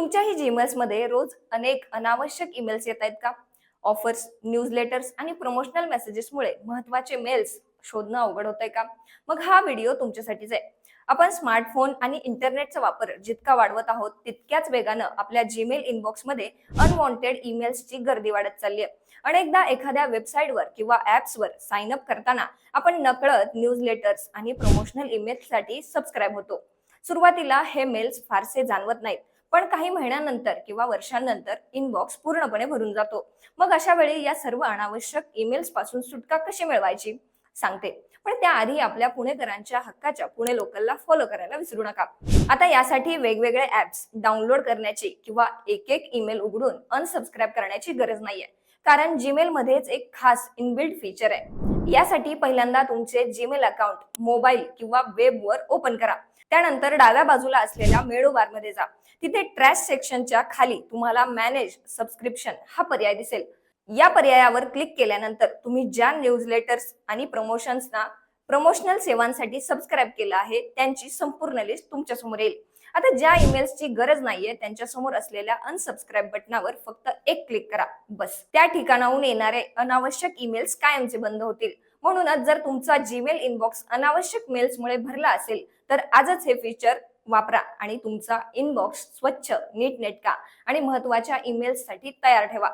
तुमच्याही जीमेल्स मध्ये रोज अनेक अनावश्यक ईमेल्स येत आहेत का? ऑफर्स, न्यूजलेटर्स आणि प्रमोशनल मेसेजेसमुळे महत्त्वाचे मेल्स शोधणं अवघड होतंय का? मग हा व्हिडिओ तुमच्यासाठीच आहे. आपण स्मार्टफोन आणि इंटरनेटचा वापर जितका वाढवत आहोत तितक्याच वेगानं आपल्या जीमेल इनबॉक्समध्ये अनवॉन्टेड ईमेल्सची गर्दी वाढत चालली आहे. अनेकदा एखाद्या वेबसाईटवर किंवा ॲप्सवर साइन अप करताना आपण नकळत न्यूजलेटर्स आणि प्रमोशनल ईमेल्ससाठी सबस्क्राईब होतो. सुरुवातीला हे मेल्स फारसे जाणवत नाहीत, पण काही महिन्यानंतर किंवा वर्षांनंतर इनबॉक्स पूर्णपणे भरून जातो. मग अशा वेळी या सर्व अनावश्यक ईमेल्स पासून सुटका कशी मिळवायची सांगते. पण त्याआधी आपल्या पुणेकरांच्या हक्काच्या पुणे लोकलला फॉलो करायला विसरू नका. आता यासाठी वेगवेगळे ऍप्स डाउनलोड करण्याची किंवा एक एक ईमेल उघडून अनसबस्क्राईब करण्याची गरज नाहीये, कारण जीमेल मध्येच एक खास इनबिल्ट फीचर आहे. यासाठी पहिल्यांदा तुमचे जीमेल अकाउंट मोबाईल किंवा वेबवर ओपन करा. त्यानंतर डाव्या बाजूला असलेल्या मेनू बारमध्ये जा. तिथे ट्रॅश सेक्शनच्या खाली तुम्हाला मॅनेज सबस्क्रिप्शन हा पर्याय दिसेल. या पर्यायावर क्लिक केल्यानंतर तुम्ही ज्या न्यूजलेटर्स आणि प्रमोशनल सेवांसाठी सबस्क्राईब केलं आहे त्यांची संपूर्ण लिस्ट तुमच्या समोर येईल. आता ज्या ईमेल्सची गरज नाहीये त्यांच्या समोर असलेल्या अनसबस्क्राईब बटनावर फक्त एक क्लिक करा, बस. त्या ठिकाणाहून येणारे अनावश्यक ईमेल्स कायमचे बंद होतील. म्हणूनच जर तुमचा जीमेल इनबॉक्स अनावश्यक मेल्समुळे भरला असेल तर आजच हे फीचर वापरा आणि तुमचा इनबॉक्स स्वच्छ, नीटनेटका आणि महत्त्वाच्या ईमेल्ससाठी तयार ठेवा.